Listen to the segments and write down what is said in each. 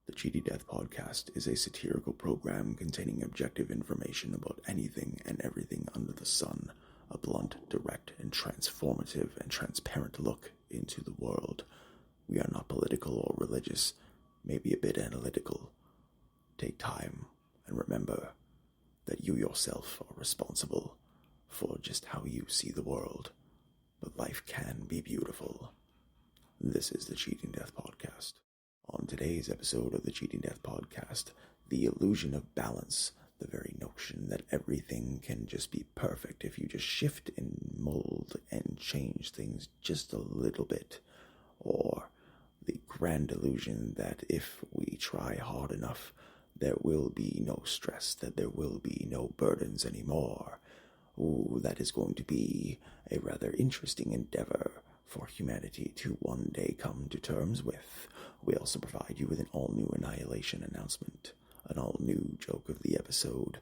The Cheaty Death Podcast is a satirical program containing objective information about anything and everything under the sun, a blunt, direct, and transformative and transparent look into the world. We are not political or religious, maybe a bit analytical. Take time and remember that you yourself are responsible for just how you see the world, but life can be beautiful. This is the Cheating Death Podcast. On today's episode of the Cheating Death Podcast, the illusion of balance, the very notion that everything can just be perfect if you just shift and mold and change things just a little bit, or the grand illusion that if we try hard enough, there will be no stress, that there will be no burdens anymore. Ooh, that is going to be a rather interesting endeavor for humanity to one day come to terms with. We also provide you with an all-new Annihilation Announcement, an all-new joke of the episode,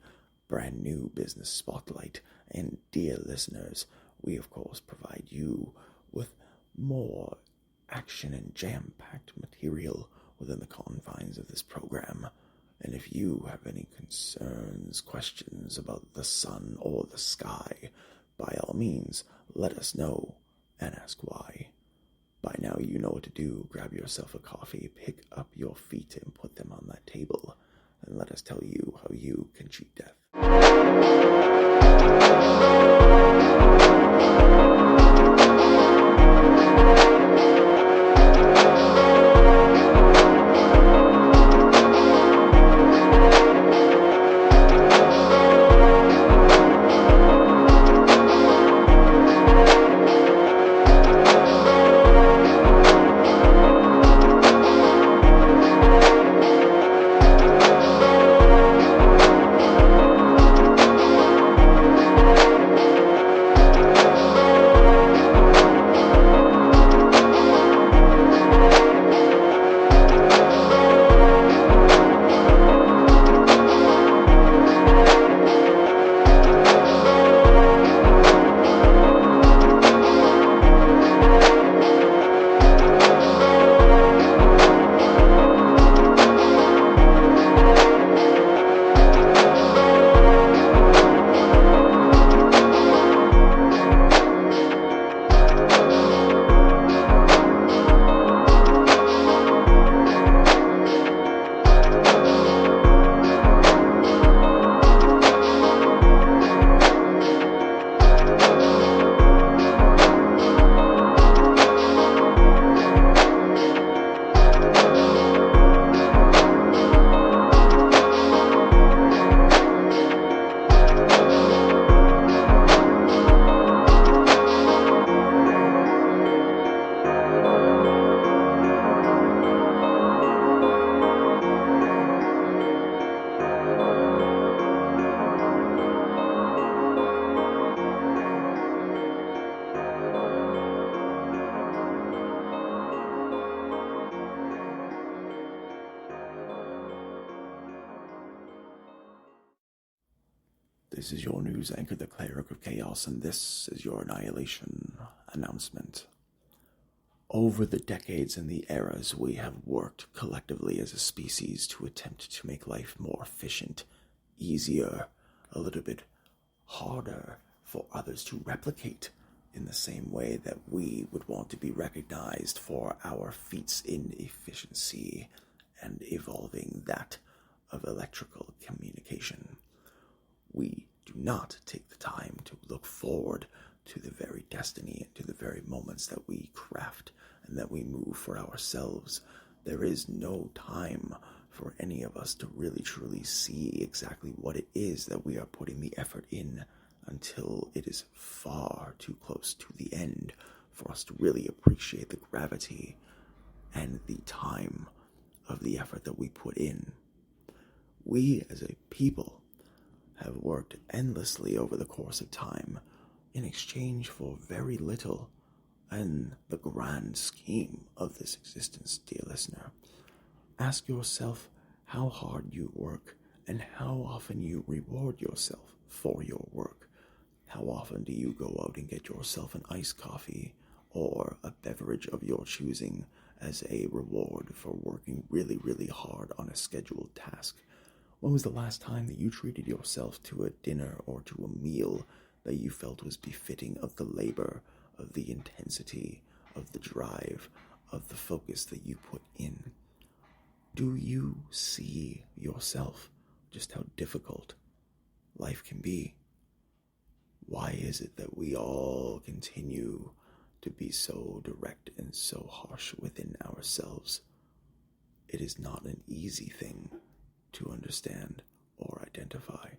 brand new business spotlight, and dear listeners, we of course provide you with more action and jam-packed material within the confines of this program. And if you have any concerns, questions about the sun or the sky, by all means, let us know and ask why. By now you know what to do. Grab yourself a coffee, pick up your feet and put them on that table, and let us tell you how you can cheat death. This is your news anchor, the Cleric of Chaos, and this is your Annihilation Announcement. Over the decades and the eras, we have worked collectively as a species to attempt to make life more efficient, easier, a little bit harder for others to replicate in the same way that we would want to be recognized for our feats in efficiency and evolving that of electrical communication. We do not take the time to look forward to the very destiny and to the very moments that we craft and that we move for ourselves. There is no time for any of us to really truly see exactly what it is that we are putting the effort in until it is far too close to the end for us to really appreciate the gravity and the time of the effort that we put in. We as a people have worked endlessly over the course of time in exchange for very little in the grand scheme of this existence, dear listener. Ask yourself how hard you work and how often you reward yourself for your work. How often do you go out and get yourself an iced coffee or a beverage of your choosing as a reward for working really, really hard on a scheduled task? When was the last time that you treated yourself to a dinner or to a meal that you felt was befitting of the labor, of the intensity, of the drive, of the focus that you put in? Do you see yourself just how difficult life can be? Why is it that we all continue to be so direct and so harsh within ourselves? It is not an easy thing to understand or identify,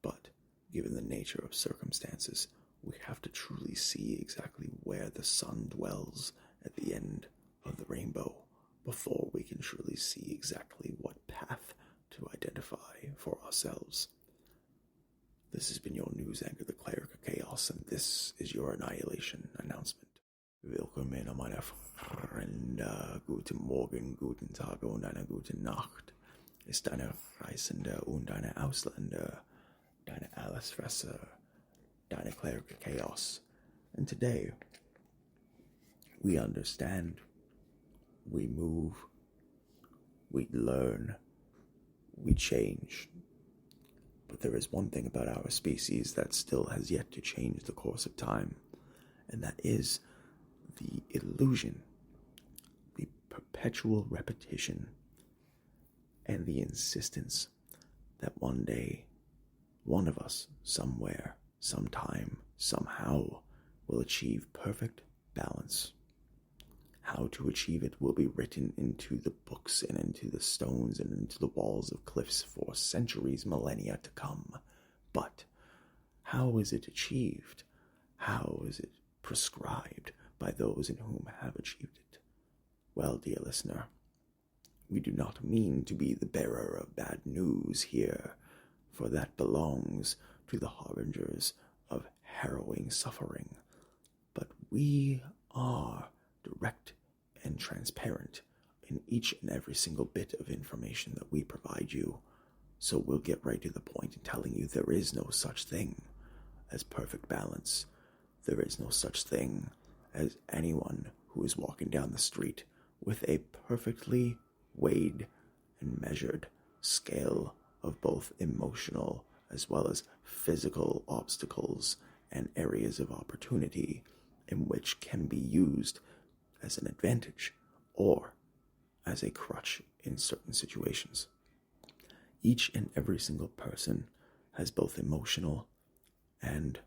but given the nature of circumstances, we have to truly see exactly where the sun dwells at the end of the rainbow before we can truly see exactly what path to identify for ourselves. This has been your news anchor, the Cleric of Chaos, and this is your Annihilation Announcement. Willkommen, meine Freunde. Guten Morgen, guten Tag und eine gute Nacht. Ist eine Reisende und eine Ausländer, deine Allesfresser, deine Cleric of Chaos. And today, we understand, we move, we learn, we change. But there is one thing about our species that still has yet to change the course of time, and that is the illusion, the perpetual repetition, and the insistence that one day, one of us, somewhere, sometime, somehow, will achieve perfect balance. How to achieve it will be written into the books and into the stones and into the walls of cliffs for centuries, millennia to come. But how is it achieved? How is it prescribed by those in whom have achieved it? Well, dear listener, we do not mean to be the bearer of bad news here, for that belongs to the harbingers of harrowing suffering. But we are direct and transparent in each and every single bit of information that we provide you. So we'll get right to the point in telling you there is no such thing as perfect balance. There is no such thing as anyone who is walking down the street with a perfectly weighed and measured scale of both emotional as well as physical obstacles and areas of opportunity in which can be used as an advantage or as a crutch in certain situations. Each and every single person has both emotional and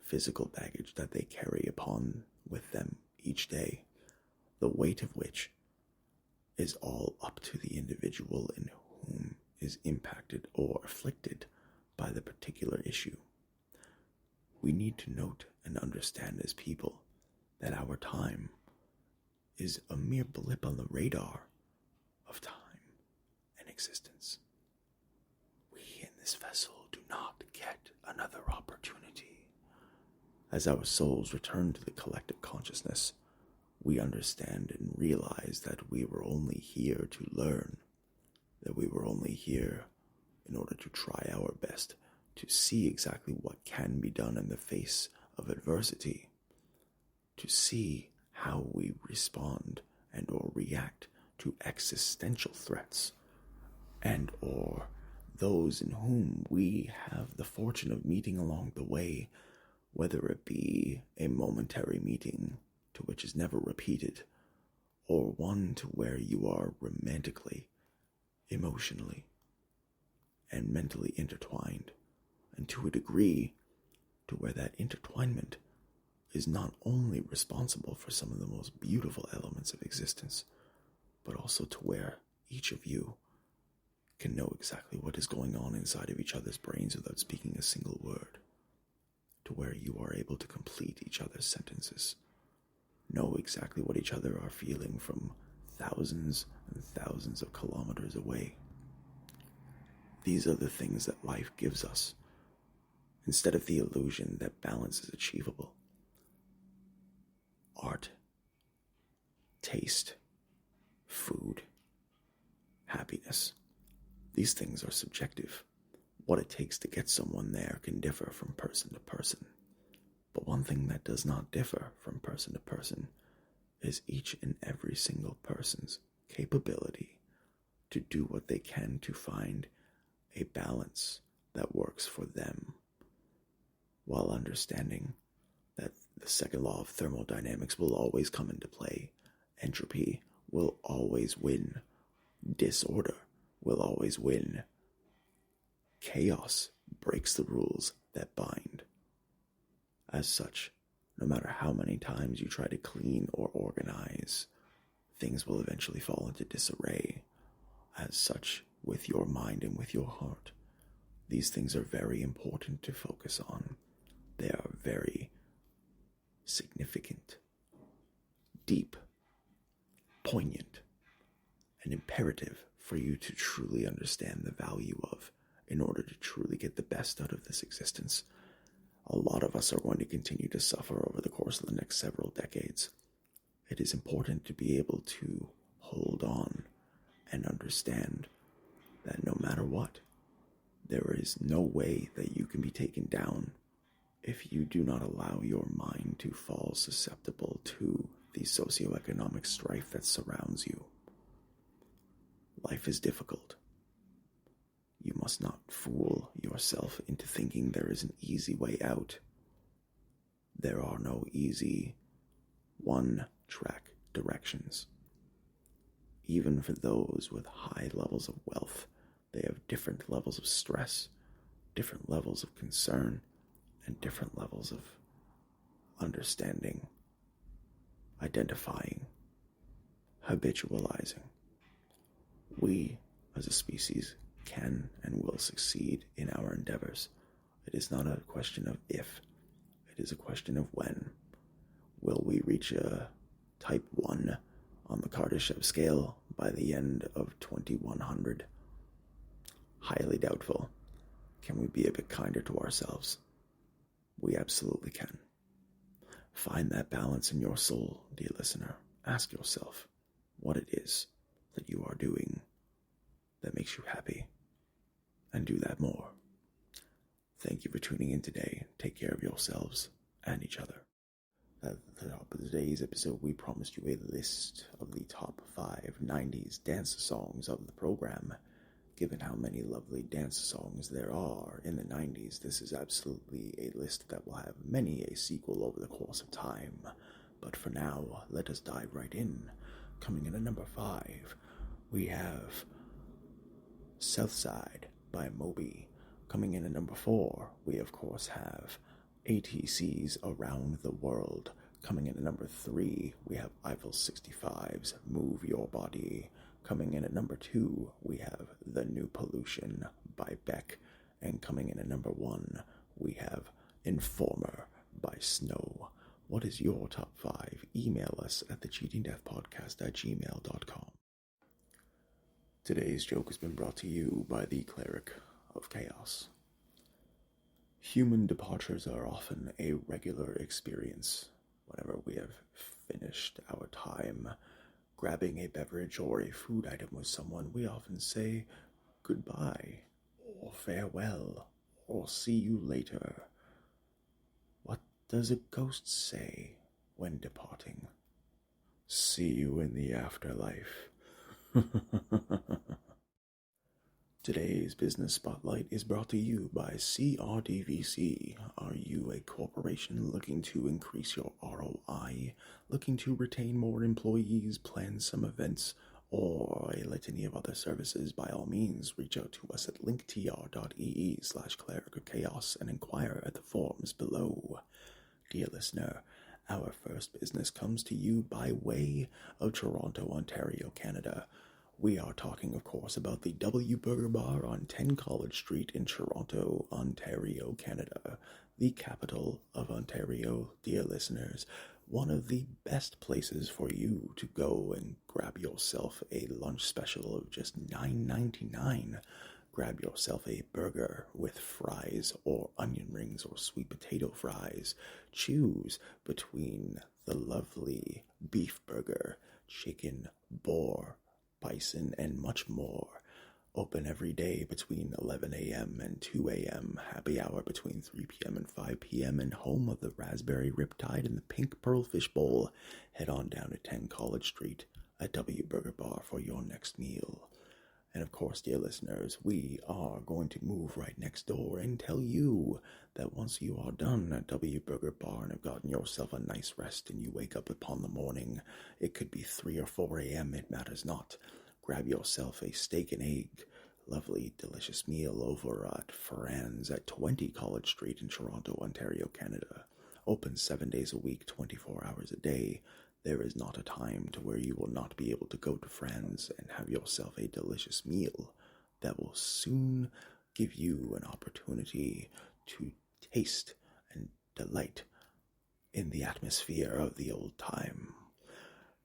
physical baggage that they carry upon with them each day, the weight of which is all up to the individual in whom is impacted or afflicted by the particular issue. We need to note and understand as people that our time is a mere blip on the radar of time and existence. We in this vessel do not get another opportunity. As our souls return to the collective consciousness, we understand and realize that we were only here to learn, that we were only here in order to try our best to see exactly what can be done in the face of adversity, to see how we respond and or react to existential threats, and or those in whom we have the fortune of meeting along the way, whether it be a momentary meeting to which is never repeated, or one to where you are romantically, emotionally, and mentally intertwined, and to a degree to where that intertwinement is not only responsible for some of the most beautiful elements of existence, but also to where each of you can know exactly what is going on inside of each other's brains without speaking a single word, to where you are able to complete each other's sentences, know exactly what each other are feeling from thousands and thousands of kilometers away. These are the things that life gives us, instead of the illusion that balance is achievable. Art, taste, food, happiness. These things are subjective. What it takes to get someone there can differ from person to person. But one thing that does not differ from person to person is each and every single person's capability to do what they can to find a balance that works for them, while understanding that the second law of thermodynamics will always come into play. Entropy will always win. Disorder will always win. Chaos breaks the rules that bind. As such, no matter how many times you try to clean or organize, things will eventually fall into disarray. As such, with your mind and with your heart, these things are very important to focus on. They are very significant, deep, poignant, and imperative for you to truly understand the value of in order to truly get the best out of this existence. A lot of us are going to continue to suffer over the course of the next several decades. It is important to be able to hold on and understand that no matter what, there is no way that you can be taken down if you do not allow your mind to fall susceptible to the socioeconomic strife that surrounds you. Life is difficult. You must not fool yourself into thinking there is an easy way out. There are no easy one-track directions. Even for those with high levels of wealth, they have different levels of stress, different levels of concern, and different levels of understanding, identifying, habitualizing. We, as a species, can and will succeed in our endeavors. It is not a question of if, it is a question of when. Will we reach a type 1 on the Kardashev scale by the end of 2100? Highly doubtful. Can we be a bit kinder to ourselves? We absolutely can. Find that balance in your soul, dear listener. Ask yourself what it is that you are doing that makes you happy, and do that more. Thank you for tuning in today. Take care of yourselves and each other. At the top of today's episode, we promised you a list of the top 5 90s dance songs of the program. Given how many lovely dance songs there are in the 90s, this is absolutely a list that will have many a sequel over the course of time. But for now, let us dive right in. Coming in at number 5, we have Southside by Moby. Coming in at number 4, we of course have ATC's Around the World. Coming in at number 3, we have Eiffel 65's Move Your Body. Coming in at number 2, we have The New Pollution by Beck. And coming in at number 1, we have Informer by Snow. What is your top 5? Email us at thecheatingdeathpodcast@gmail.com. Today's joke has been brought to you by the Cleric of Chaos. Human departures are often a regular experience. Whenever we have finished our time grabbing a beverage or a food item with someone, we often say goodbye, or farewell, or see you later. What does a ghost say when departing? See you in the afterlife. Today's business spotlight is brought to you by CRDVC. Are you a corporation looking to increase your ROI, looking to retain more employees, plan some events, or a litany of other services? By all means, reach out to us at linktr.ee/Cleric of Chaos and inquire at the forms below. Dear listener, our first business comes to you by way of Toronto, Ontario, Canada. We are talking, of course, about the W Burger Bar on 10 College Street in Toronto, Ontario, Canada, the capital of Ontario. Dear listeners, one of the best places for you to go and grab yourself a lunch special of just $9.99. Grab yourself a burger with fries or onion rings or sweet potato fries. Choose between the lovely beef burger, chicken, boar, bison, and much more. Open every day between 11 a.m. and 2 a.m., happy hour between 3 p.m. and 5 p.m., and home of the Raspberry Riptide and the Pink Pearl Fish Bowl. Head on down to 10 College Street, a W Burger Bar for your next meal. And of course, dear listeners, we are going to move right next door and tell you that once you are done at W Burger Bar and have gotten yourself a nice rest and you wake up upon the morning, it could be 3 or 4 a.m., it matters not. Grab yourself a steak and egg, lovely, delicious meal over at Fran's at 20 College Street in Toronto, Ontario, Canada. Open 7 days a week, 24 hours a day. There is not a time to where you will not be able to go to Fran's and have yourself a delicious meal that will soon give you an opportunity to taste and delight in the atmosphere of the old time.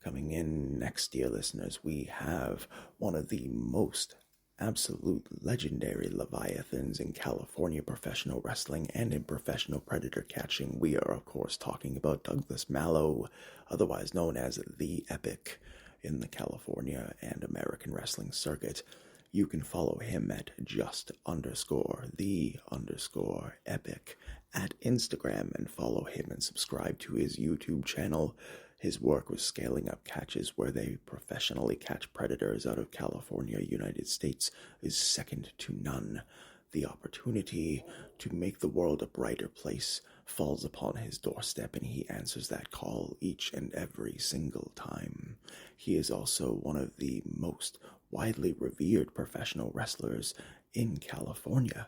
Coming in next, dear listeners, we have one of the most absolute legendary leviathans in California professional wrestling and in professional predator catching. We are, of course, talking about Douglas Mallow, otherwise known as the Epic in the California and American wrestling circuit. You can follow him at _the_epic at Instagram and follow him and subscribe to his YouTube channel. His work with scaling up catches where they professionally catch predators out of California, United States, is second to none. The opportunity to make the world a brighter place falls upon his doorstep, and he answers that call each and every single time. He is also one of the most widely revered professional wrestlers in California.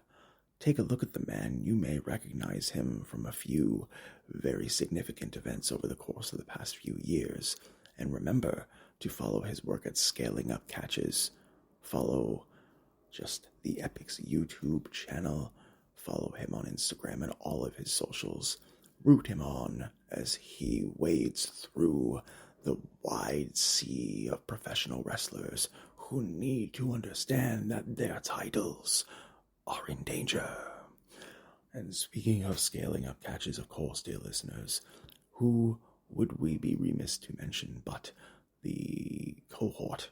Take a look at the man. You may recognize him from a few very significant events over the course of the past few years. And remember to follow his work at Scaling Up Catches. Follow just the Epic's YouTube channel. Follow him on Instagram and all of his socials. Root him on as he wades through the wide sea of professional wrestlers who need to understand that their titles are in danger. And speaking of scaling up catches, of course, dear listeners, who would we be remiss to mention but the cohort,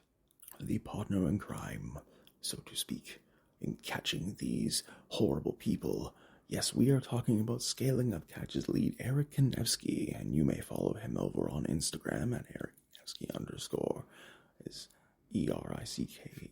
the partner in crime, so to speak, in catching these horrible people. Yes, we are talking about Scaling Up Catches lead Eric Konevsky, and you may follow him over on Instagram at Eric Konevsky _ is ERICKEFSKY.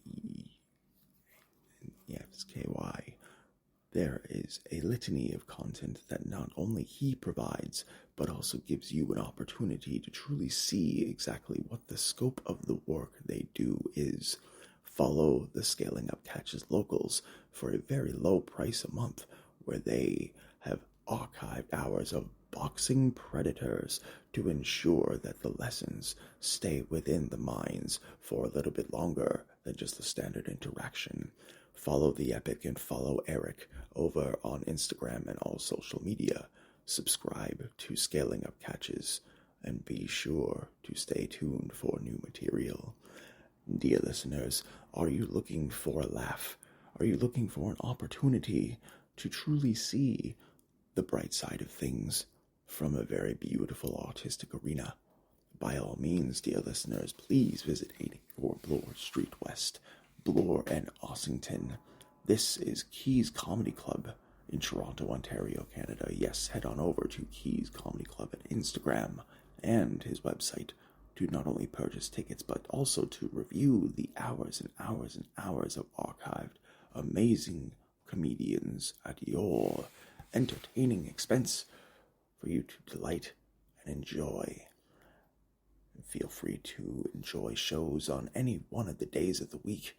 There is a litany of content that not only he provides, but also gives you an opportunity to truly see exactly what the scope of the work they do is. Follow the Scaling Up Catches locals for a very low price a month, where they have archived hours of boxing predators to ensure that the lessons stay within the minds for a little bit longer than just a standard interaction. Follow the Epic and follow Eric over on Instagram and all social media. Subscribe to Scaling Up Catches and be sure to stay tuned for new material. Dear listeners, are you looking for a laugh? Are you looking for an opportunity to truly see the bright side of things from a very beautiful artistic arena? By all means, dear listeners, please visit 84 Bloor Street West, Bloor and Ossington. This is Keys Comedy Club in Toronto, Ontario, Canada. Yes, head on over to Keys Comedy Club at Instagram and his website to not only purchase tickets, but also to review the hours and hours and hours of archived amazing comedians at your entertaining expense for you to delight and enjoy. And feel free to enjoy shows on any one of the days of the week,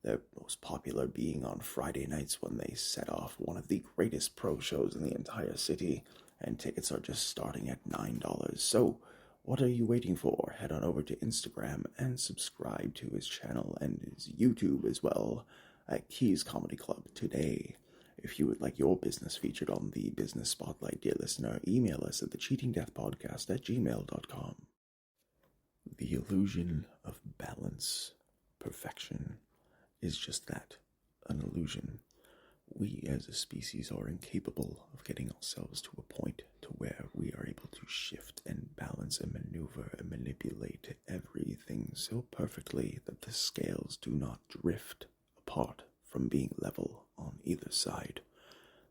their most popular being on Friday nights when they set off one of the greatest pro shows in the entire city, and tickets are just starting at $9. So what are you waiting for? Head on over to Instagram and subscribe to his channel and his YouTube as well at Keys Comedy Club today. If you would like your business featured on the Business Spotlight, dear listener, email us at thecheatingdeathpodcast@gmail.com. The illusion of balance, perfection, is just that, an illusion. We as a species are incapable of getting ourselves to a point to where we are able to shift and balance and maneuver and manipulate everything so perfectly that the scales do not drift apart from being level on either side.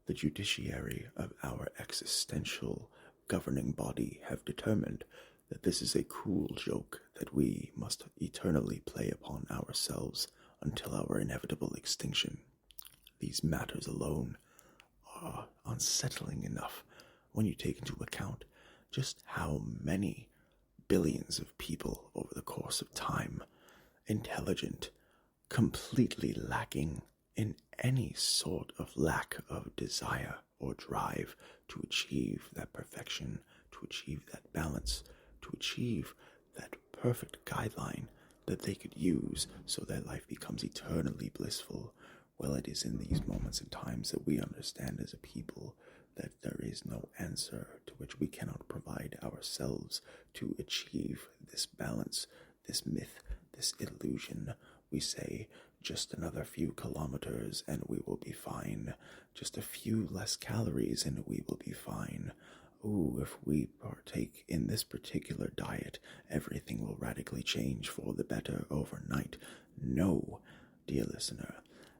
The judiciary of our existential governing body have determined that this is a cruel joke that we must eternally play upon ourselves until our inevitable extinction. These matters alone are unsettling enough when you take into account just how many billions of people over the course of time, intelligent, completely lacking in any sort of lack of desire or drive to achieve that perfection, to achieve that balance, to achieve that perfect guideline that they could use so their life becomes eternally blissful. Well, it is in these moments and times that we understand as a people that there is no answer to which we cannot provide ourselves to achieve this balance, this myth, this illusion. We say, just another few kilometers and we will be fine. Just a few less calories and we will be fine. Ooh, if we partake in this particular diet, everything will radically change for the better overnight. No, dear listener.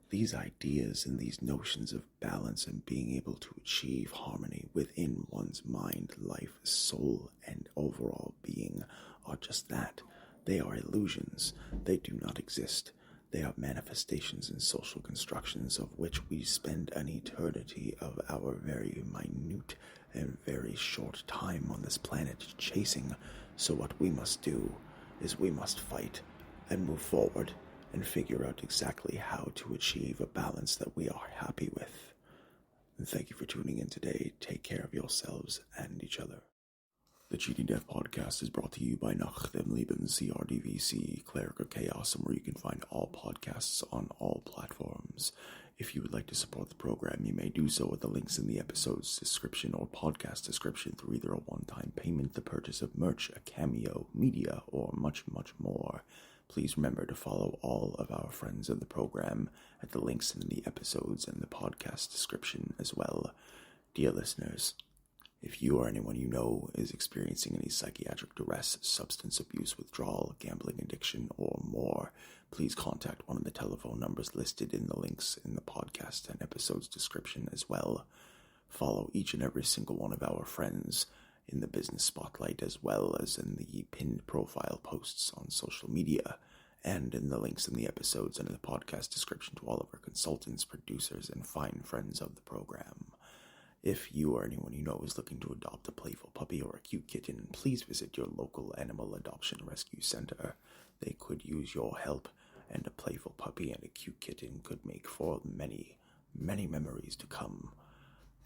These ideas and these notions of balance and being able to achieve harmony within one's mind, life, soul, and overall being are just that. They are illusions. They do not exist. They are manifestations and social constructions of which we spend an eternity of our very minute and very short time on this planet chasing. So what we must do is we must fight and move forward and figure out exactly how to achieve a balance that we are happy with. And thank you for tuning in today. Take care of yourselves and each other. The Cheating Death Podcast is brought to you by Nach dem Leben, CRDVC, Cleric or Chaos, and where you can find all podcasts on all platforms. If you would like to support the program, you may do so with the links in the episode's description or podcast description through either a one-time payment, the purchase of merch, a cameo, media, or much, much more. Please remember to follow all of our friends in the program at the links in the episodes and the podcast description as well. Dear listeners, if you or anyone you know is experiencing any psychiatric duress, substance abuse withdrawal, gambling addiction, or more, please contact one of the telephone numbers listed in the links in the podcast and episode's description as well. Follow each and every single one of our friends in the business spotlight as well as in the pinned profile posts on social media and in the links in the episodes and in the podcast description to all of our consultants, producers, and fine friends of the program. If you or anyone you know is looking to adopt a playful puppy or a cute kitten, please visit your local animal adoption rescue center. They could use your help, and a playful puppy and a cute kitten could make for many, many memories to come.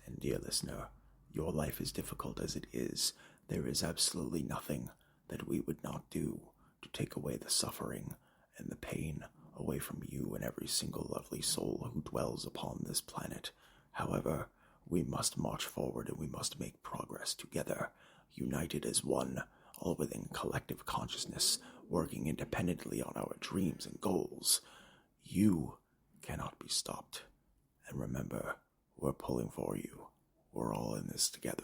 And dear listener, your life is difficult as it is. There is absolutely nothing that we would not do to take away the suffering and the pain away from you and every single lovely soul who dwells upon this planet. However, we must march forward and we must make progress together, united as one, all within collective consciousness, working independently on our dreams and goals. You cannot be stopped. And remember, we're pulling for you. We're all in this together.